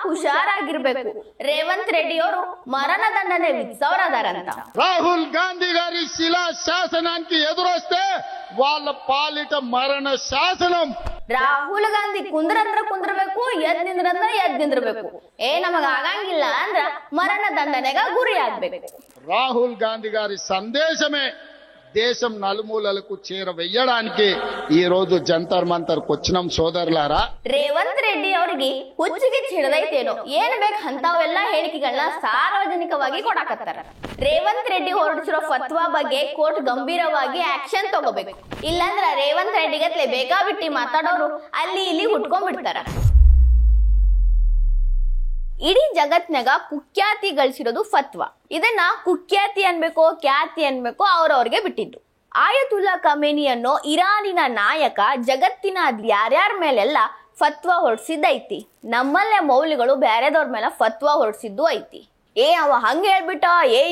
ಹುಷಾರಾಗಿರ್ಬೇಕು. రేవంత్ రెడ్డి ಅವರು మరణ దండనే విధించవరదారంట. రాహుల్ గాంధీ గారి శిలా శాసనానికి ఎదురొస్తే వాళ్ళ పాలిట మరణ శాసనం. ರಾಹುಲ್ ಗಾಂಧಿ ಕುಂದ್ರಂದ್ರ ಕುಂದ್ರಬೇಕು, ಎದ್ ನಿಂದ್ರಂದ್ರ ಎದ್ ನಿಂದ್ರಬೇಕು. ನಮಗ ಆಗಂಗಿಲ್ಲ ಅಂದ್ರ ಮರಣ ದಂಡನೆಗ ಗುರಿ ಆಗ್ಬೇಕು. రాహుల్ గాంధీ గారి సందేశమే దేశం నలుమూలలకు చేరవేయడానికి ఈ రోజు జంతర్ మంతర్ వచ్చినాం సోదరులారా. ರೇವಂತ್ ರೆಡ್ಡಿ ಅವರಿಗೆ ಹುಚ್ಚಿಗೆ ಹಿಡದೈತೇನೋ, ಏನ್ ಬೇಕು ಅಂತಾವೆಲ್ಲ ಹೇಳಿಕೆಗಳನ್ನ ಸಾರ್ವಜನಿಕವಾಗಿ ಕೊಡಾಕತ್ತಾರ. ರೇವಂತ್ ರೆಡ್ಡಿ ಹೊರಡಿಸಿರೋ ಫತ್ವಾ ಬಗ್ಗೆ ಕೋರ್ಟ್ ಗಂಭೀರವಾಗಿ ಆಕ್ಷನ್ ತಗೋಬೇಕು. ಇಲ್ಲಾಂದ್ರ ರೇವಂತ್ ರೆಡ್ಡಿ ಗತ್ಲೆ ಬೇಕಾಬಿಟ್ಟಿ ಮಾತಾಡೋರು ಅಲ್ಲಿ ಇಲ್ಲಿ ಹುಟ್ಕೊಂಡ್ಬಿಡ್ತಾರ. ಇಡೀ ಜಗತ್ನಾಗ ಕುಖ್ಯಾತಿ ಗಳಿಸಿರೋದು ಫತ್ವಾ. ಇದನ್ನ ಕುಖ್ಯಾತಿ ಅನ್ಬೇಕೋ ಖ್ಯಾತಿ ಅನ್ಬೇಕೋ ಅವ್ರವ್ರಿಗೆ ಬಿಟ್ಟಿದ್ದು. ಆಯತುಲ್ಲಾ ಖಮೇನಿ ಅನ್ನೋ ಇರಾನಿನ ನಾಯಕ ಜಗತ್ತಿನ ಯಾರ್ಯಾರ ಮೇಲೆಲ್ಲ ಫತ್ವಾ ಹೊರಡಿಸಿದ್ದೈತಿ. ನಮ್ಮಲ್ಲೇ ಮೌಲ್ಯಗಳು ಬ್ಯಾರೆದವ್ರ ಮೇಲೆ ಫತ್ವಾ ಹೊರಡಿಸಿದ್ದು ಐತಿ. ಅವ ಹಂಗ ಹೇಳ್ಬಿಟ್ಟ,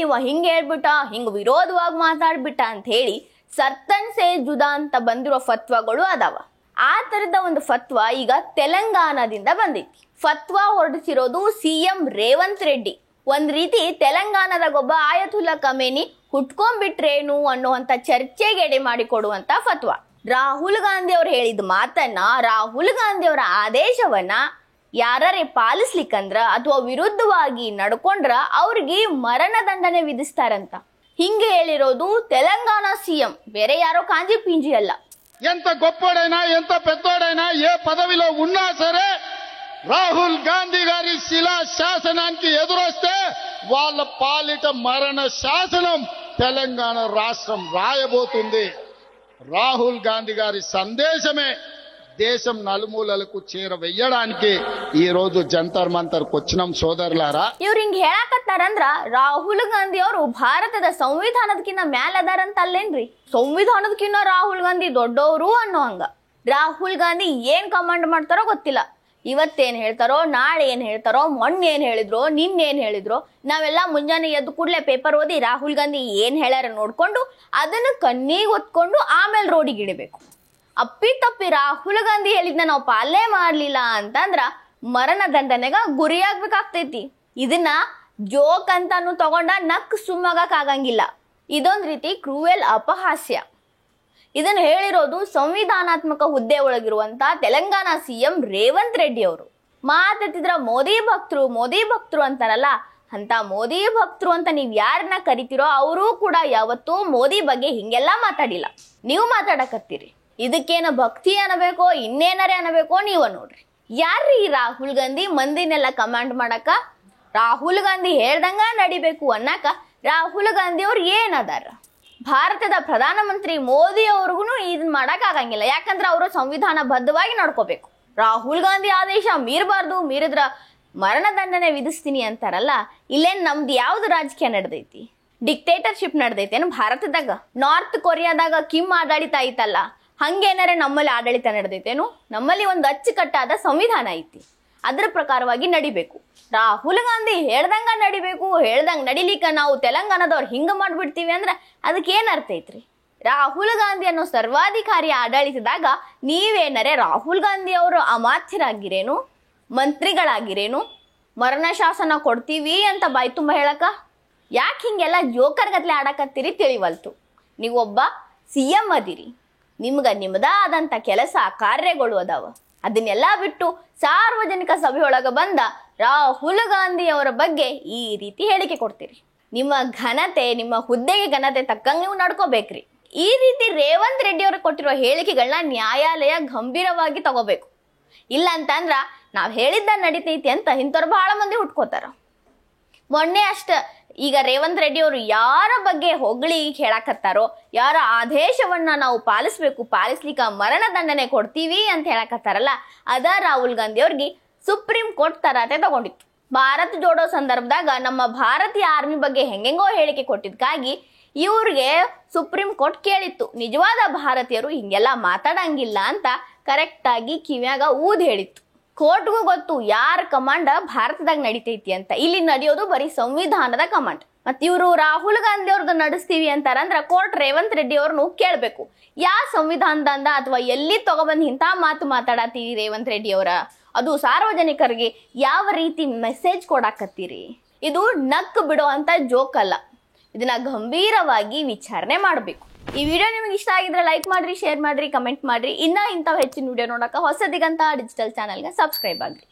ಇವ ಹಿಂಗ ಹೇಳ್ಬಿಟ್ಟ, ಹಿಂಗ ವಿರೋಧವಾಗಿ ಮಾತಾಡ್ಬಿಟ್ಟ ಅಂತ ಹೇಳಿ ಸರ್ತನ್ ಸೇ ಜುದಾ ಅಂತ ಬಂದಿರೋ ಫತ್ವಾಗಳು ಅದಾವ. ಆ ತರದ ಒಂದು ಫತ್ವಾ ಈಗ ತೆಲಂಗಾಣದಿಂದ ಬಂದೈತಿ. ಫತ್ವಾ ಹೊರಡಿಸಿರೋದು ಸಿಎಂ ರೇವಂತ್ ರೆಡ್ಡಿ. ಒಂದ್ ರೀತಿ ತೆಲಂಗಾಣದಾಗ ಒಬ್ಬ ಆಯತುಲ್ಲಾ ಖಮೇನಿ ಹುಟ್ಕೊಂಡ್ಬಿಟ್ರೇನು ಅನ್ನುವಂತ ಚರ್ಚೆಗೆ ಎಡೆ ಮಾಡಿಕೊಡುವಂತ ಫತ್ವಾ. ರಾಹುಲ್ ಗಾಂಧಿ ಅವ್ರು ಹೇಳಿದ ಮಾತನ್ನ, ರಾಹುಲ್ ಗಾಂಧಿ ಅವರ ಆದೇಶವನ್ನ ಯಾರೇ ಪಾಲಿಸ್ಲಿಕ್ಕಂದ್ರ ಅಥವಾ ವಿರುದ್ಧವಾಗಿ ನಡ್ಕೊಂಡ್ರ ಅವ್ರಿಗೆ ಮರಣ ದಂಡನೆ ವಿಧಿಸ್ತಾರಂತ. ಹಿಂಗೆ ಹೇಳಿರೋದು తెలంగాణ ಸಿಎಂ, ಬೇರೆ ಯಾರೋ ಕಾಂಜಿ ಪಿಂಜಿ ಅಲ್ಲ. ఎంత గొప్పోడైనా ఎంత పెద్దోడైనా ఏ పదవిలో ఉన్నా సరే రాహుల్ గాంధీ గారి శిలా శాసనానికి ఎదురొస్తే వాళ్ళ పాలిట మరణ శాసనం తెలంగాణ రాష్ట్రం రాయబోతుంది. రాహుల్ గాంధీ గారి సందేశమే దేశం నలుమూలలకు చేరవేయడానికి ఈ రోజు జంతర్ మంతర్ వచ్చినాం సోదరులారా. ಇವ್ರು ಹಿಂಗ್ ಹೇಳಕತ್ತಾರಂದ್ರ ರಾಹುಲ್ ಗಾಂಧಿ ಅವರು ಭಾರತದ ಸಂವಿಧಾನದಕ್ಕಿಂತ ಮ್ಯಾಲ ಅದಾರಂತ ಅಲ್ಲೇನ್ರಿ? ಸಂವಿಧಾನದಕ್ಕಿಂತ ರಾಹುಲ್ ಗಾಂಧಿ ದೊಡ್ಡವರು ಅನ್ನೋ ಹಂಗ. ರಾಹುಲ್ ಗಾಂಧಿ ಏನ್ ಕಮಾಂಡ್ ಮಾಡ್ತಾರೋ ಗೊತ್ತಿಲ್ಲ. ಇವತ್ತೇನ್ ಹೇಳ್ತಾರೋ, ನಾಳೆ ಏನ್ ಹೇಳ್ತಾರೋ, ಮೊನ್ನೆ ಏನ್ ಹೇಳಿದ್ರು, ನಿನ್ನೇನ್ ಹೇಳಿದ್ರು, ನಾವೆಲ್ಲ ಮುಂಜಾನೆ ಎದ್ದು ಕೂಡ್ಲೆ ಪೇಪರ್ ಓದಿ ರಾಹುಲ್ ಗಾಂಧಿ ಏನ್ ಹೇಳ್ಯಾರ ನೋಡ್ಕೊಂಡು ಅದನ್ನ ಕಣ್ಣಿಗೆ ಒತ್ಕೊಂಡು ಆಮೇಲೆ ರೋಡಿಗೆ ಇಡಬೇಕು. ಅಪ್ಪಿ ತಪ್ಪಿ ರಾಹುಲ್ ಗಾಂಧಿ ಹೇಳಿದ್ನ ನಾವು ಪಾಲನೆ ಮಾಡ್ಲಿಲ್ಲ ಅಂತಂದ್ರ ಮರಣ ದಂಡನೆಗ ಗುರಿಯಾಗ್ಬೇಕಾಗ್ತೈತಿ. ಇದನ್ನ ಜೋಕ್ ಅಂತಾನು ತಗೊಂಡ ನಕ್ ಸುಮ್ಮಗಕ್ ಆಗಂಗಿಲ್ಲ. ಇದೊಂದ್ ರೀತಿ ಕ್ರೂಯಲ್ ಅಪಹಾಸ್ಯ. ಇದನ್ನ ಹೇಳಿರೋದು ಸಂವಿಧಾನಾತ್ಮಕ ಹುದ್ದೆ ಒಳಗಿರುವಂತ ತೆಲಂಗಾಣ ಸಿಎಂ ರೇವಂತ್ ರೆಡ್ಡಿ ಅವರು. ಮಾತಾಡ್ತಿದ್ರ ಮೋದಿ ಭಕ್ತರು ಅಂತಾರಲ್ಲ, ಅಂತ ಮೋದಿ ಭಕ್ತರು ಅಂತ ನೀವ್ ಯಾರನ್ನ ಕರಿತೀರೋ ಅವರು ಕೂಡ ಯಾವತ್ತೂ ಮೋದಿ ಬಗ್ಗೆ ಹಿಂಗೆಲ್ಲ ಮಾತಾಡಿಲ್ಲ. ನೀವು ಮಾತಾಡಕತ್ತೀರಿ. ಇದಕ್ಕೇನ ಭಕ್ತಿ ಅನ್ನಬೇಕೋ ಇನ್ನೇನರೇ ಅನ್ನಬೇಕೋ ನೀವ ನೋಡ್ರಿ. ಯಾರ್ರೀ ರಾಹುಲ್ ಗಾಂಧಿ ಮಂದಿನೆಲ್ಲ ಕಮಾಂಡ್ ಮಾಡಕ? ರಾಹುಲ್ ಗಾಂಧಿ ಹೇಳ್ದಂಗ ನಡಿಬೇಕು ಅನ್ನಕ ರಾಹುಲ್ ಗಾಂಧಿ ಅವ್ರು ಏನದಾರ? ಭಾರತದ ಪ್ರಧಾನಮಂತ್ರಿ ಮೋದಿ ಅವ್ರಿಗೂ ಇದನ್ ಮಾಡಕ್ ಆಗಂಗಿಲ್ಲ. ಯಾಕಂದ್ರೆ ಅವರು ಸಂವಿಧಾನ ಬದ್ಧವಾಗಿ ನಡ್ಕೋಬೇಕು. ರಾಹುಲ್ ಗಾಂಧಿ ಆದೇಶ ಮೀರಬಾರ್ದು, ಮೀರಿದ್ರ ಮರಣ ದಂಡನೆ ವಿಧಿಸ್ತೀನಿ ಅಂತಾರಲ್ಲ, ಇಲ್ಲೇನ್ ನಮ್ದು ಯಾವ್ದು ರಾಜಕೀಯ ನಡೆದೈತಿ? ಡಿಕ್ಟೇಟರ್ಶಿಪ್ ನಡೆದೈತೇನು ಭಾರತದಾಗ? ನಾರ್ತ್ ಕೊರಿಯಾದಾಗ ಕಿಮ್ ಆಡಳಿತ ಐತಲ್ಲ, ಹಂಗೇನಾರೆ ನಮ್ಮಲ್ಲಿ ಆಡಳಿತ ನಡೆದೈತೇನು? ನಮ್ಮಲ್ಲಿ ಒಂದು ಅಚ್ಚುಕಟ್ಟಾದ ಸಂವಿಧಾನ ಐತಿ, ಅದ್ರ ಪ್ರಕಾರವಾಗಿ ನಡಿಬೇಕು. ರಾಹುಲ್ ಗಾಂಧಿ ಹೇಳ್ದಂಗ ನಡಿಬೇಕು, ಹೇಳ್ದಂಗ ನಡಿಲಿಕ್ಕ ನಾವು ತೆಲಂಗಾಣದವ್ರು ಹಿಂಗ ಮಾಡ್ಬಿಡ್ತೀವಿ ಅಂದ್ರ ಅದಕ್ಕೆ ಏನ್ ಅರ್ಥ ಐತ್ರಿ? ರಾಹುಲ್ ಗಾಂಧಿ ಅನ್ನೋ ಸರ್ವಾಧಿಕಾರಿ ಆಡಳಿತದಾಗ ನೀವೇನರೆ ರಾಹುಲ್ ಗಾಂಧಿ ಅವರು ಅಮಾತ್ಯರಾಗಿರೇನು, ಮಂತ್ರಿಗಳಾಗಿರೇನು, ಮರಣ ಶಾಸನ ಕೊಡ್ತೀವಿ ಅಂತ ಬಾಯ್ ತುಂಬ ಹೇಳಕ? ಯಾಕೆ ಹಿಂಗೆಲ್ಲ ಜೋಕರ್ ಗತ್ಲೆ ಆಡಕತ್ತೀರಿ ತಿಳಿವಲ್ತು. ನೀವೊಬ್ಬ ಸಿಎಂ ಅದಿರಿ, ನಿಮ್ಗ ನಿಮ್ದಾದಂತ ಕೆಲಸ ಕಾರ್ಯಗಳು ಅದಾವ. ಅದನ್ನೆಲ್ಲ ಬಿಟ್ಟು ಸಾರ್ವಜನಿಕ ಸಭೆಯೊಳಗ ಬಂದ ರಾಹುಲ್ ಗಾಂಧಿ ಅವರ ಬಗ್ಗೆ ಈ ರೀತಿ ಹೇಳಿಕೆ ಕೊಡ್ತೀರಿ. ನಿಮ್ಮ ಘನತೆ, ನಿಮ್ಮ ಹುದ್ದೆಗೆ ಘನತೆ ತಕ್ಕಂಗೆ ನೀವು ನಡ್ಕೋಬೇಕ್ರಿ. ಈ ರೀತಿ ರೇವಂತ್ ರೆಡ್ಡಿ ಅವರು ಕೊಟ್ಟಿರೋ ಹೇಳಿಕೆಗಳನ್ನ ನ್ಯಾಯಾಲಯ ಗಂಭೀರವಾಗಿ ತಗೋಬೇಕು. ಇಲ್ಲ ಅಂತಂದ್ರ ನಾವ್ ಹೇಳಿದ್ದ ನಡೀತೈತಿ ಅಂತ ಇಂಥವ್ರು ಬಹಳ ಮಂದಿ ಹುಟ್ಕೋತಾರ. ಮೊನ್ನೆ ಅಷ್ಟ ಈಗ ರೇವಂತ್ ರೆಡ್ಡಿ ಅವರು ಯಾರ ಬಗ್ಗೆ ಹೊಗಳಿ ಹೇಳಕತ್ತಾರೋ, ಯಾರ ಆದೇಶವನ್ನ ನಾವು ಪಾಲಿಸ್ಲಿಕ್ಕ ಮರಣ ದಂಡನೆ ಕೊಡ್ತೀವಿ ಅಂತ ಹೇಳಕತ್ತಾರಲ್ಲ, ಅದ ರಾಹುಲ್ ಗಾಂಧಿ ಅವ್ರಿಗೆ ಸುಪ್ರೀಂ ಕೋರ್ಟ್ ತರಾಟೆ ತಗೊಂಡಿತ್ತು. ಭಾರತ್ ಜೋಡೋ ಸಂದರ್ಭದಾಗ ನಮ್ಮ ಭಾರತೀಯ ಆರ್ಮಿ ಬಗ್ಗೆ ಹೆಂಗೆಂಗೋ ಹೇಳಿಕೆ ಕೊಟ್ಟಿದ್ಕಾಗಿ ಇವ್ರಿಗೆ ಸುಪ್ರೀಂ ಕೋರ್ಟ್ ಕೇಳಿತ್ತು, ನಿಜವಾದ ಭಾರತೀಯರು ಹಿಂಗೆಲ್ಲ ಮಾತಾಡಂಗಿಲ್ಲ ಅಂತ ಕರೆಕ್ಟ್ ಆಗಿ ಕಿವ್ಯಾಗ ಊದ್ ಹೇಳಿತ್ತು. ಕೋರ್ಟ್ಗೂ ಗೊತ್ತು ಯಾರ ಕಮಾಂಡ್ ಭಾರತದಾಗ ನಡಿತೈತಿ ಅಂತ. ಇಲ್ಲಿ ನಡೆಯೋದು ಬರೀ ಸಂವಿಧಾನದ ಕಮಾಂಡ್. ಮತ್ ಇವರು ರಾಹುಲ್ ಗಾಂಧಿ ಅವ್ರದ್ದು ನಡೆಸ್ತೀವಿ ಅಂತಾರಂದ್ರ ಕೋರ್ಟ್ ರೇವಂತ್ ರೆಡ್ಡಿ ಅವ್ರನ್ನು ಕೇಳ್ಬೇಕು, ಯಾ ಸಂವಿಧಾನದಿಂದ ಅಥವಾ ಎಲ್ಲಿ ತಗೊಬಂದ್ ಇಂಥ ಮಾತು ಮಾತಾಡತ್ತೀವಿ ರೇವಂತ್ ರೆಡ್ಡಿ ಅವರ ಅದು ಸಾರ್ವಜನಿಕರಿಗೆ ಯಾವ ರೀತಿ ಮೆಸೇಜ್ ಕೊಡಾಕತ್ತೀರಿ? ಇದು ನಕ್ ಬಿಡೋ ಅಂತ ಜೋಕ್ ಅಲ್ಲ, ಇದನ್ನ ಗಂಭೀರವಾಗಿ ವಿಚಾರಣೆ ಮಾಡಬೇಕು. ಈ ವಿಡಿಯೋ ನಿಮಗೆ ಇಷ್ಟ ಆಗಿದ್ರೆ ಲೈಕ್ ಮಾಡ್ರಿ, ಶೇರ್ ಮಾಡ್ರಿ, ಕಮೆಂಟ್ ಮಾಡ್ರಿ. ಇನ್ನ ಇಂಥವು ಹೆಚ್ಚಿನ ವಿಡಿಯೋ ನೋಡಕ್ಕೆ ಹೊಸ ದಿಗಂತ ಡಿಜಿಟಲ್ ಚಾನಲ್ಗೆ ಸಬ್ಸ್ಕ್ರೈಬ್ ಆಗ್ರಿ.